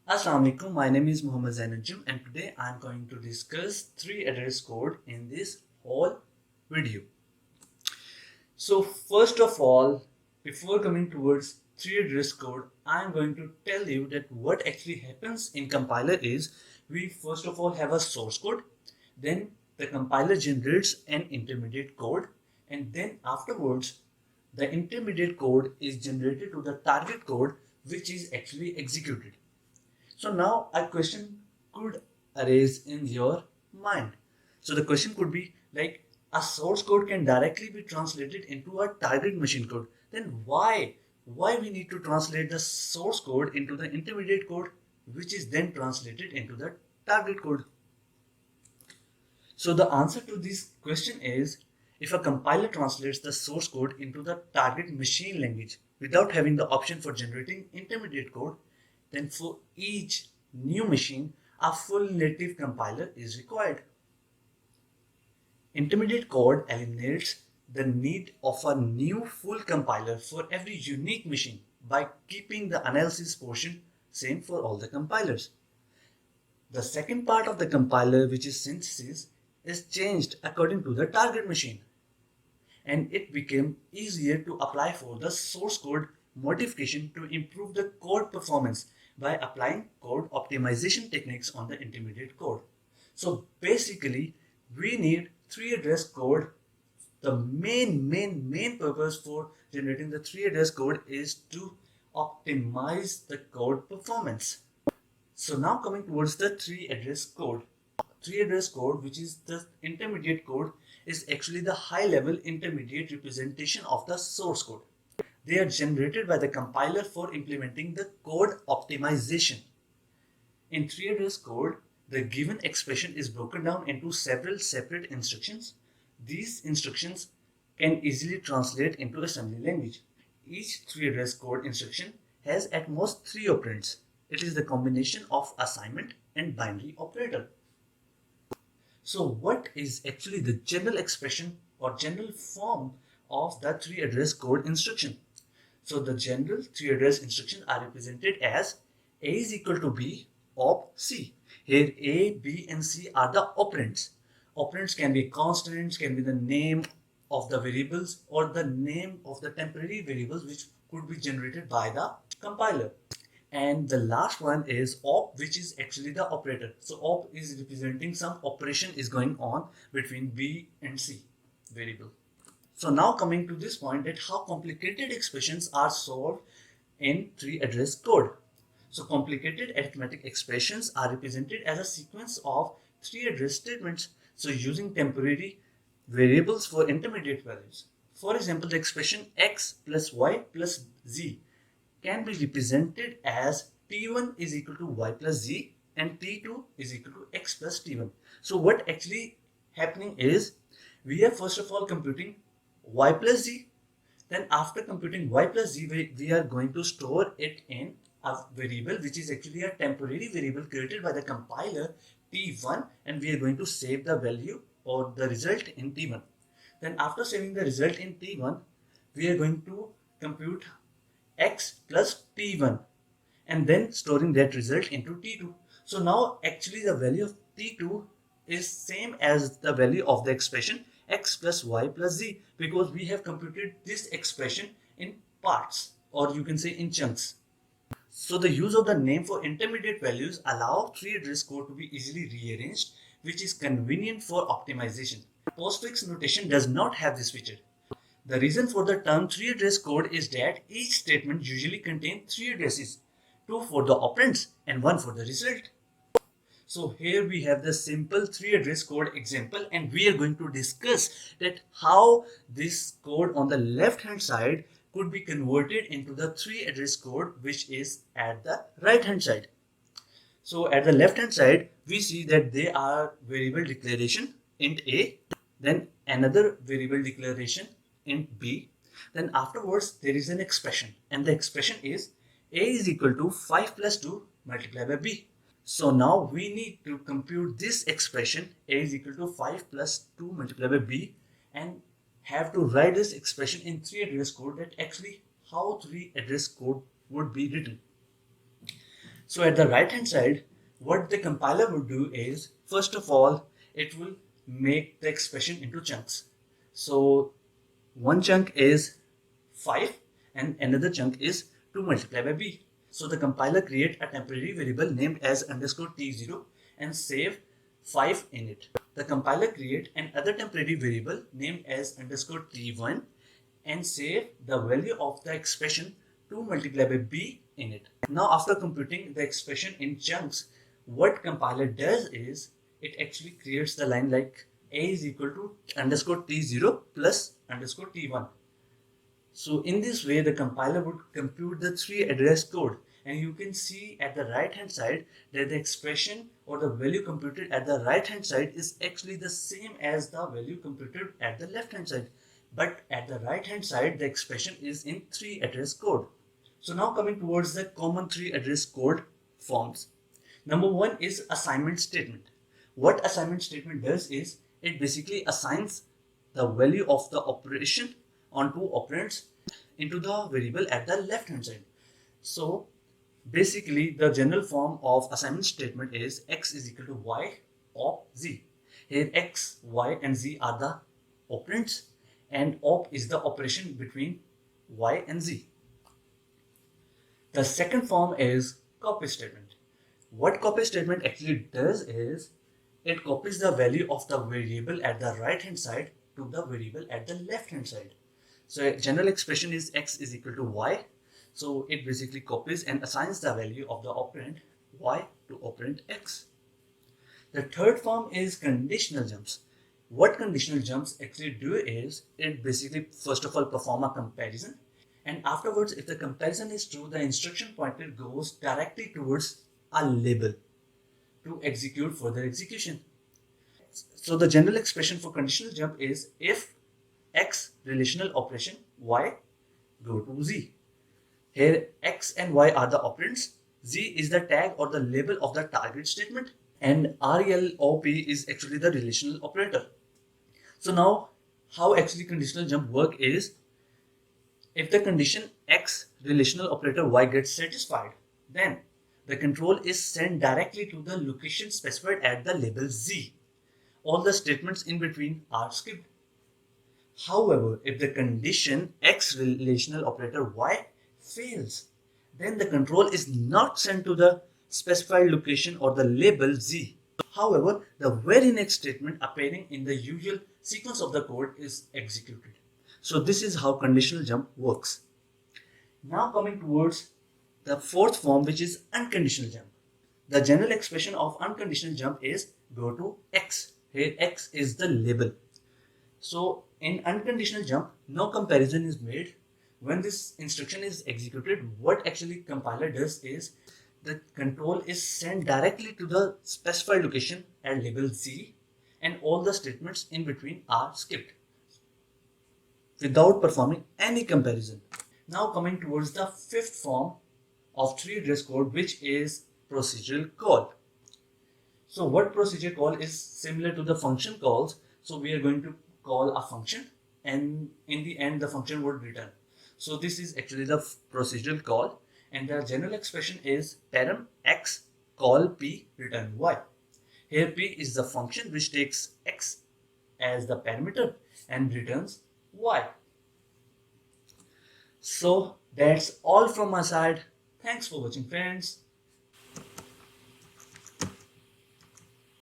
Assalamu alaikum, my name is Minhas and today I am going to discuss three address code in this whole video. So first of all, before coming towards three address code, I am going to tell you that what actually happens in compiler is we first of all have a source code, then the compiler generates an intermediate code, and then afterwards the intermediate code is generated to the target code which is actually executed. So now a question could arise in your mind. So the question could be like a source code can directly be translated into a target machine code. Then why we need to translate the source code into the intermediate code which is then translated into the target code? So the answer to this question is if a compiler translates the source code into the target machine language without having the option for generating intermediate code, then for each new machine, a full native compiler is required. Intermediate code eliminates the need of a new full compiler for every unique machine by keeping the analysis portion same for all the compilers. The second part of the compiler, which is synthesis, is changed according to the target machine, and it became easier to apply for the source code modification to improve the code performance by applying code optimization techniques on the intermediate code. So basically, we need three address code. The main purpose for generating the three address code is to optimize the code performance. So now coming towards the three address code. Three address code, which is the intermediate code, is actually the high level intermediate representation of the source code. They are generated by the compiler for implementing the code optimization. In three address code, the given expression is broken down into several separate instructions. These instructions can easily translate into assembly language. Each three address code instruction has at most three operands. It is the combination of assignment and binary operator. So what is actually the general expression or general form of the three address code instruction? So the general three address instructions are represented as A is equal to B, op C. Here A, B and C are the operands. Operands can be constants, can be the name of the variables or the name of the temporary variables which could be generated by the compiler. And the last one is op, which is actually the operator. So op is representing some operation is going on between B and C variable. So now coming to this point that how complicated expressions are solved in three address code. So complicated arithmetic expressions are represented as a sequence of three address statements. So using temporary variables for intermediate values. For example, the expression x plus y plus z can be represented as t1 is equal to y plus z and t2 is equal to x plus t1. So what actually happening is we are first of all computing y plus z. Then after computing y plus z, we are going to store it in a variable which is actually a temporary variable created by the compiler t1, and we are going to save the value or the result in t1. Then after saving the result in t1, we are going to compute x plus t1 and then storing that result into t2. So now actually the value of t2 is same as the value of the expression x plus y plus z because we have computed this expression in parts, or you can say in chunks. So the use of the name for intermediate values allow three address code to be easily rearranged, which is convenient for optimization. Postfix notation does not have this feature. The reason for the term three address code is that each statement usually contains three addresses, two for the operands and one for the result. So here we have the simple three address code example, and we are going to discuss that how this code on the left hand side could be converted into the three address code which is at the right hand side. So at the left hand side we see that they are variable declaration int a, then another variable declaration int b, then afterwards there is an expression, and the expression is a is equal to 5 plus 2 multiplied by b. So now we need to compute this expression a is equal to 5 plus 2 multiplied by b and have to write this expression in three address code, that actually how three address code would be written. So at the right hand side, what the compiler would do is, first of all, it will make the expression into chunks. So one chunk is 5 and another chunk is 2 multiplied by b. So the compiler create a temporary variable named as underscore t0 and save 5 in it. The compiler create another temporary variable named as underscore t1 and save the value of the expression 2 multiplied by b in it. Now after computing the expression in chunks, what compiler does is it actually creates the line like a is equal to underscore t0 plus underscore t1. So in this way, the compiler would compute the three address code, and you can see at the right hand side that the expression or the value computed at the right hand side is actually the same as the value computed at the left hand side. But at the right hand side, the expression is in three address code. So now coming towards the common three address code forms. Number one is assignment statement. What assignment statement does is it basically assigns the value of the operation on two operands into the variable at the left hand side. So basically the general form of assignment statement is x is equal to y op z. Here x, y and z are the operands and op is the operation between y and z. The second form is copy statement. What copy statement actually does is it copies the value of the variable at the right hand side to the variable at the left hand side. So a general expression is x is equal to y. So it basically copies and assigns the value of the operand y to operand x. The third form is conditional jumps. What conditional jumps actually do is it basically first of all perform a comparison, and afterwards if the comparison is true, the instruction pointer goes directly towards a label to execute further execution. So the general expression for conditional jump is if x relational operation y go to z. Here x and y are the operands, z is the tag or the label of the target statement, and RLOP is actually the relational operator. So now how actually conditional jump work is, if the condition x relational operator y gets satisfied, then the control is sent directly to the location specified at the label z. All the statements in between are skipped. However, if the condition x relational operator y fails, then the control is not sent to the specified location or the label z. However, the very next statement appearing in the usual sequence of the code is executed. So this is how conditional jump works. Now coming towards the fourth form, which is unconditional jump. The general expression of unconditional jump is go to x. Here x is the label. So in unconditional jump, no comparison is made. When this instruction is executed, what actually compiler does is the control is sent directly to the specified location at label z, and all the statements in between are skipped without performing any comparison. Now coming towards the fifth form of three address code, which is procedural call. So what procedure call is similar to the function calls. So we are going to call a function and in the end the function would return. So this is actually the procedural call, and the general expression is param x call p return y. Here p is the function which takes x as the parameter and returns y. So that's all from my side. Thanks for watching, friends.